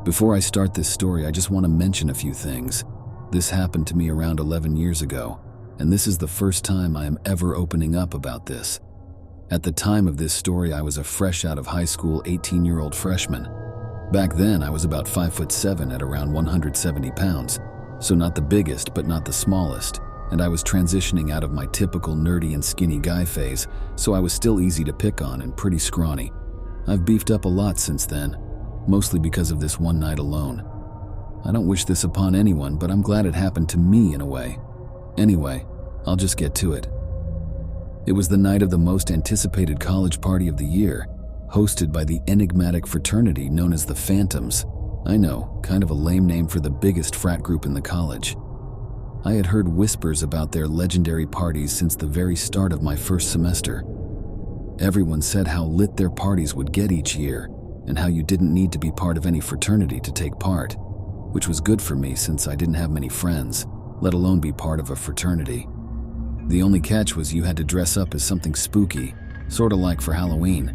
Before I start this story, I just want to mention a few things. This happened to me around 11 years ago, and this is the first time I am ever opening up about this. At the time of this story, I was a fresh out of high school 18-year-old freshman. Back then, I was about 5'7" at around 170 pounds, so not the biggest but not the smallest, and I was transitioning out of my typical nerdy and skinny guy phase, so I was still easy to pick on and pretty scrawny. I've beefed up a lot since then, mostly because of this one night alone. I don't wish this upon anyone, but I'm glad it happened to me in a way. Anyway, I'll just get to it. It was the night of the most anticipated college party of the year, hosted by the enigmatic fraternity known as the Phantoms. I know, kind of a lame name for the biggest frat group in the college. I had heard whispers about their legendary parties since the very start of my first semester. Everyone said how lit their parties would get each year, and how you didn't need to be part of any fraternity to take part, which was good for me since I didn't have many friends, let alone be part of a fraternity. The only catch was you had to dress up as something spooky, sorta like for Halloween.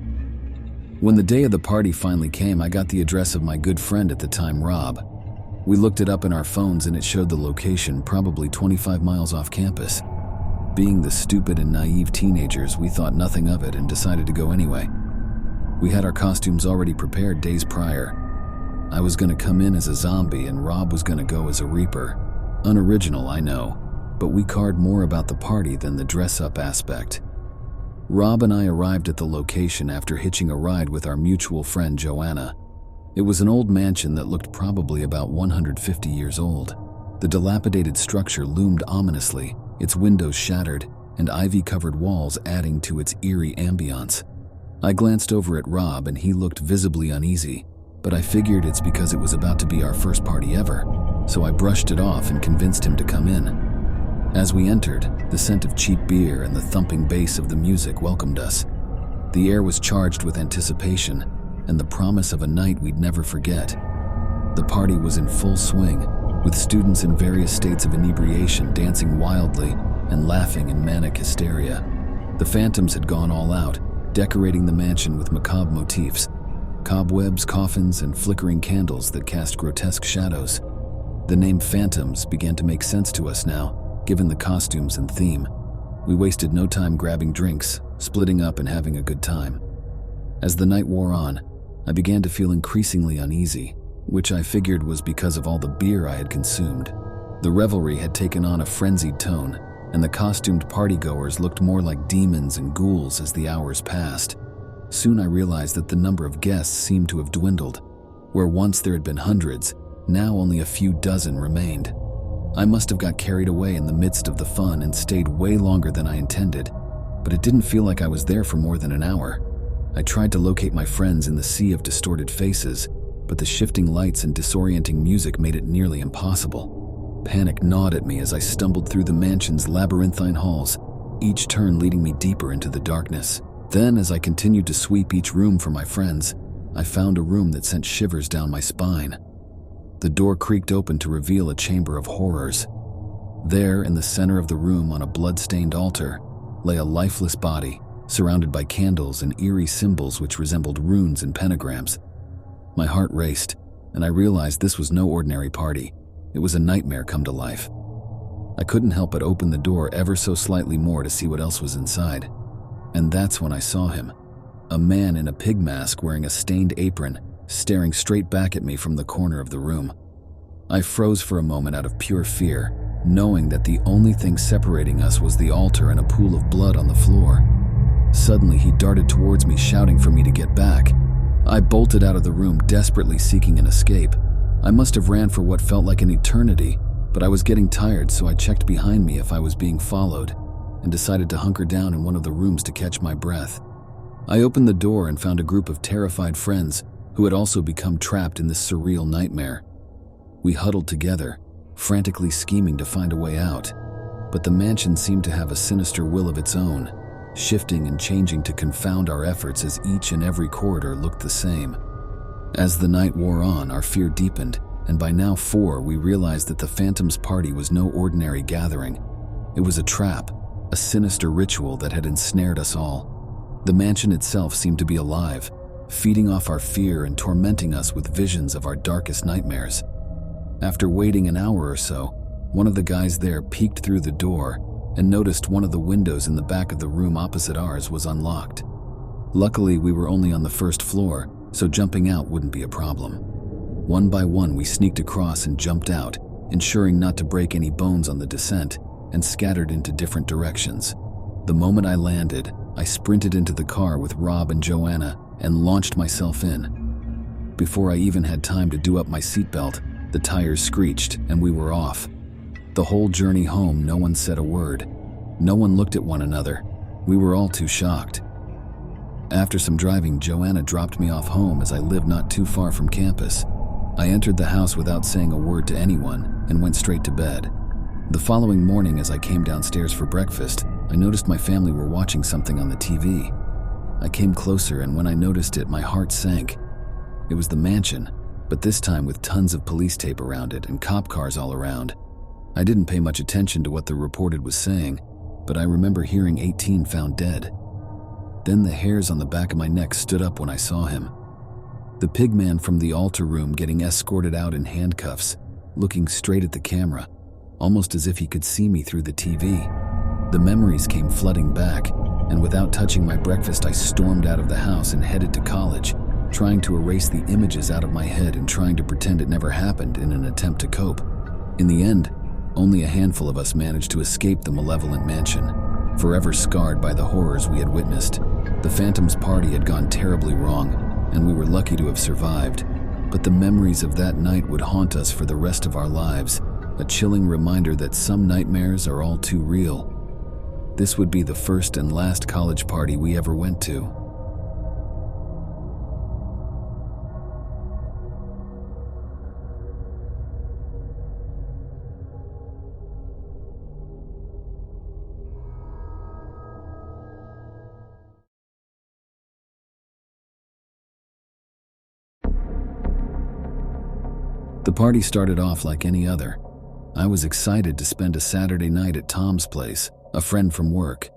When the day of the party finally came, I got the address of my good friend at the time, Rob. We looked it up in our phones and it showed the location, probably 25 miles off campus. Being the stupid and naive teenagers, we thought nothing of it and decided to go anyway. We had our costumes already prepared days prior. I was gonna come in as a zombie and Rob was gonna go as a Reaper. Unoriginal, I know, but we cared more about the party than the dress-up aspect. Rob and I arrived at the location after hitching a ride with our mutual friend Joanna. It was an old mansion that looked probably about 150 years old. The dilapidated structure loomed ominously, its windows shattered, and ivy-covered walls adding to its eerie ambiance. I glanced over at Rob and he looked visibly uneasy, but I figured it's because it was about to be our first party ever, so I brushed it off and convinced him to come in. As we entered, the scent of cheap beer and the thumping bass of the music welcomed us. The air was charged with anticipation and the promise of a night we'd never forget. The party was in full swing, with students in various states of inebriation dancing wildly and laughing in manic hysteria. The Phantoms had gone all out, decorating the mansion with macabre motifs, cobwebs, coffins, and flickering candles that cast grotesque shadows. The name Phantoms began to make sense to us now, given the costumes and theme. We wasted no time grabbing drinks, splitting up and having a good time. As the night wore on, I began to feel increasingly uneasy, which I figured was because of all the beer I had consumed. The revelry had taken on a frenzied tone, and the costumed partygoers looked more like demons and ghouls as the hours passed. Soon I realized that the number of guests seemed to have dwindled. Where once there had been hundreds, now only a few dozen remained. I must have got carried away in the midst of the fun and stayed way longer than I intended, but it didn't feel like I was there for more than an hour. I tried to locate my friends in the sea of distorted faces, but the shifting lights and disorienting music made it nearly impossible. Panic gnawed at me as I stumbled through the mansion's labyrinthine halls, each turn leading me deeper into the darkness. Then, as I continued to sweep each room for my friends, I found a room that sent shivers down my spine. The door creaked open to reveal a chamber of horrors. There, in the center of the room on a blood-stained altar, lay a lifeless body, surrounded by candles and eerie symbols which resembled runes and pentagrams. My heart raced, and I realized this was no ordinary party. It was a nightmare come to life. I couldn't help but open the door ever so slightly more to see what else was inside. And that's when I saw him. A man in a pig mask wearing a stained apron, staring straight back at me from the corner of the room. I froze for a moment out of pure fear, knowing that the only thing separating us was the altar and a pool of blood on the floor. Suddenly, he darted towards me, shouting for me to get back. I bolted out of the room, desperately seeking an escape. I must have ran for what felt like an eternity, but I was getting tired, so I checked behind me if I was being followed, and decided to hunker down in one of the rooms to catch my breath. I opened the door and found a group of terrified friends who had also become trapped in this surreal nightmare. We huddled together, frantically scheming to find a way out, but the mansion seemed to have a sinister will of its own, shifting and changing to confound our efforts as each and every corridor looked the same. As the night wore on, our fear deepened, and by now 4, we realized that the Phantoms' party was no ordinary gathering. It was a trap, a sinister ritual that had ensnared us all. The mansion itself seemed to be alive, feeding off our fear and tormenting us with visions of our darkest nightmares. After waiting an hour or so, one of the guys there peeked through the door and noticed one of the windows in the back of the room opposite ours was unlocked. Luckily, we were only on the first floor, so jumping out wouldn't be a problem. One by one, we sneaked across and jumped out, ensuring not to break any bones on the descent, and scattered into different directions. The moment I landed, I sprinted into the car with Rob and Joanna and launched myself in. Before I even had time to do up my seatbelt, the tires screeched and we were off. The whole journey home, no one said a word. No one looked at one another. We were all too shocked. After some driving, Joanna dropped me off home as I lived not too far from campus. I entered the house without saying a word to anyone and went straight to bed. The following morning, as I came downstairs for breakfast, I noticed my family were watching something on the TV. I came closer, and when I noticed it, my heart sank. It was the mansion, but this time with tons of police tape around it and cop cars all around. I didn't pay much attention to what the reporter was saying, but I remember hearing 18 found dead. Then the hairs on the back of my neck stood up when I saw him. The pigman from the altar room getting escorted out in handcuffs, looking straight at the camera, almost as if he could see me through the TV. The memories came flooding back, and without touching my breakfast, I stormed out of the house and headed to college, trying to erase the images out of my head and trying to pretend it never happened in an attempt to cope. In the end, only a handful of us managed to escape the malevolent mansion, forever scarred by the horrors we had witnessed. The Phantom's party had gone terribly wrong, and we were lucky to have survived. But the memories of that night would haunt us for the rest of our lives, a chilling reminder that some nightmares are all too real. This would be the first and last college party we ever went to. The party started off like any other. I was excited to spend a Saturday night at Tom's place, a friend from work.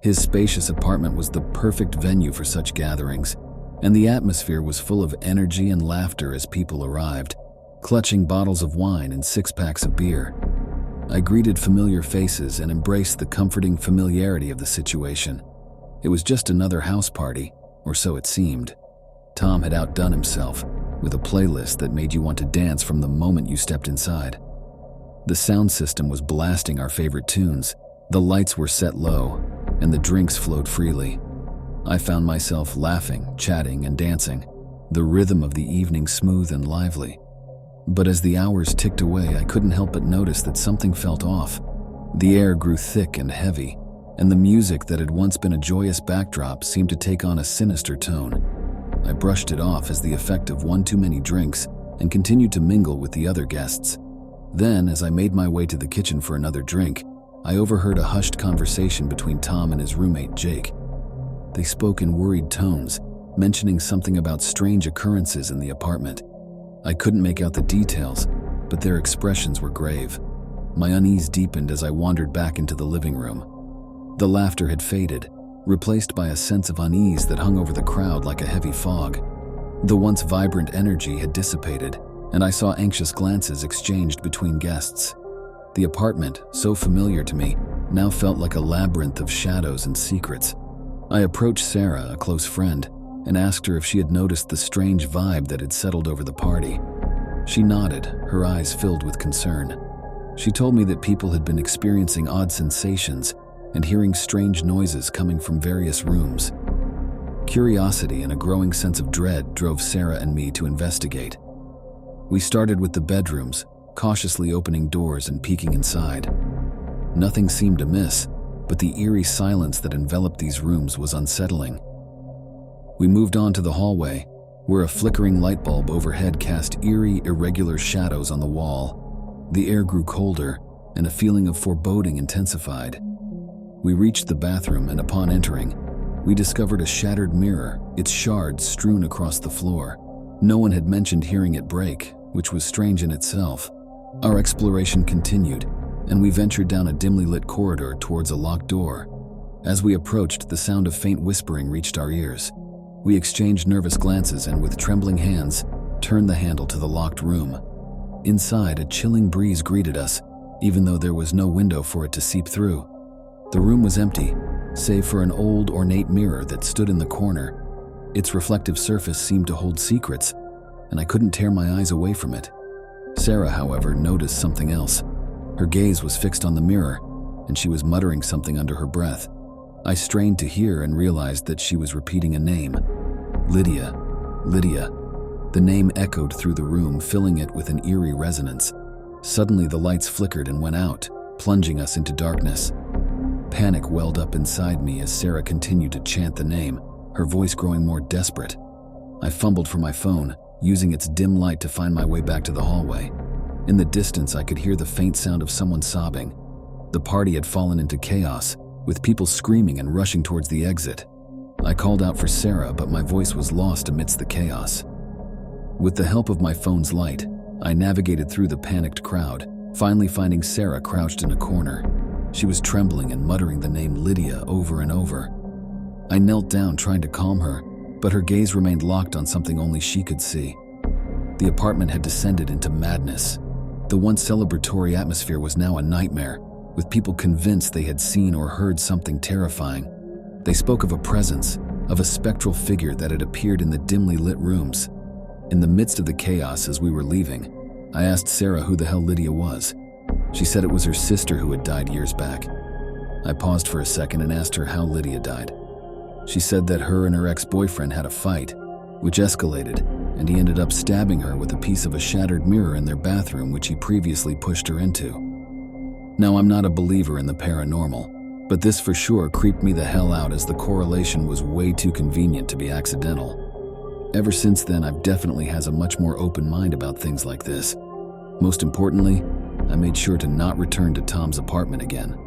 His spacious apartment was the perfect venue for such gatherings, and the atmosphere was full of energy and laughter as people arrived, clutching bottles of wine and six-packs of beer. I greeted familiar faces and embraced the comforting familiarity of the situation. It was just another house party, or so it seemed. Tom had outdone himself, with a playlist that made you want to dance from the moment you stepped inside. The sound system was blasting our favorite tunes, the lights were set low, and the drinks flowed freely. I found myself laughing, chatting, and dancing, the rhythm of the evening smooth and lively. But as the hours ticked away, I couldn't help but notice that something felt off. The air grew thick and heavy, and the music that had once been a joyous backdrop seemed to take on a sinister tone. I brushed it off as the effect of one too many drinks and continued to mingle with the other guests. Then, as I made my way to the kitchen for another drink, I overheard a hushed conversation between Tom and his roommate, Jake. They spoke in worried tones, mentioning something about strange occurrences in the apartment. I couldn't make out the details, but their expressions were grave. My unease deepened as I wandered back into the living room. The laughter had faded, replaced by a sense of unease that hung over the crowd like a heavy fog. The once vibrant energy had dissipated, and I saw anxious glances exchanged between guests. The apartment, so familiar to me, now felt like a labyrinth of shadows and secrets. I approached Sarah, a close friend, and asked her if she had noticed the strange vibe that had settled over the party. She nodded, her eyes filled with concern. She told me that people had been experiencing odd sensations and hearing strange noises coming from various rooms. Curiosity and a growing sense of dread drove Sarah and me to investigate. We started with the bedrooms, cautiously opening doors and peeking inside. Nothing seemed amiss, but the eerie silence that enveloped these rooms was unsettling. We moved on to the hallway, where a flickering light bulb overhead cast eerie, irregular shadows on the wall. The air grew colder, and a feeling of foreboding intensified. We reached the bathroom, and upon entering, we discovered a shattered mirror, its shards strewn across the floor. No one had mentioned hearing it break, which was strange in itself. Our exploration continued, and we ventured down a dimly lit corridor towards a locked door. As we approached, the sound of faint whispering reached our ears. We exchanged nervous glances and, with trembling hands, turned the handle to the locked room. Inside, a chilling breeze greeted us, even though there was no window for it to seep through. The room was empty, save for an old, ornate mirror that stood in the corner. Its reflective surface seemed to hold secrets, and I couldn't tear my eyes away from it. Sarah, however, noticed something else. Her gaze was fixed on the mirror, and she was muttering something under her breath. I strained to hear and realized that she was repeating a name. Lydia. Lydia. The name echoed through the room, filling it with an eerie resonance. Suddenly, the lights flickered and went out, plunging us into darkness. Panic welled up inside me as Sarah continued to chant the name, her voice growing more desperate. I fumbled for my phone, using its dim light to find my way back to the hallway. In the distance, I could hear the faint sound of someone sobbing. The party had fallen into chaos, with people screaming and rushing towards the exit. I called out for Sarah, but my voice was lost amidst the chaos. With the help of my phone's light, I navigated through the panicked crowd, finally finding Sarah crouched in a corner. She was trembling and muttering the name Lydia over and over. I knelt down trying to calm her, but her gaze remained locked on something only she could see. The apartment had descended into madness. The once celebratory atmosphere was now a nightmare, with people convinced they had seen or heard something terrifying. They spoke of a presence, of a spectral figure that had appeared in the dimly lit rooms. In the midst of the chaos as we were leaving, I asked Sarah who the hell Lydia was. She said it was her sister who had died years back. I paused for a second and asked her how Lydia died. She said that her and her ex-boyfriend had a fight, which escalated, and he ended up stabbing her with a piece of a shattered mirror in their bathroom, which he previously pushed her into. Now, I'm not a believer in the paranormal, but this for sure creeped me the hell out, as the correlation was way too convenient to be accidental. Ever since then, I've definitely has a much more open mind about things like this. Most importantly, I made sure to not return to Tom's apartment again.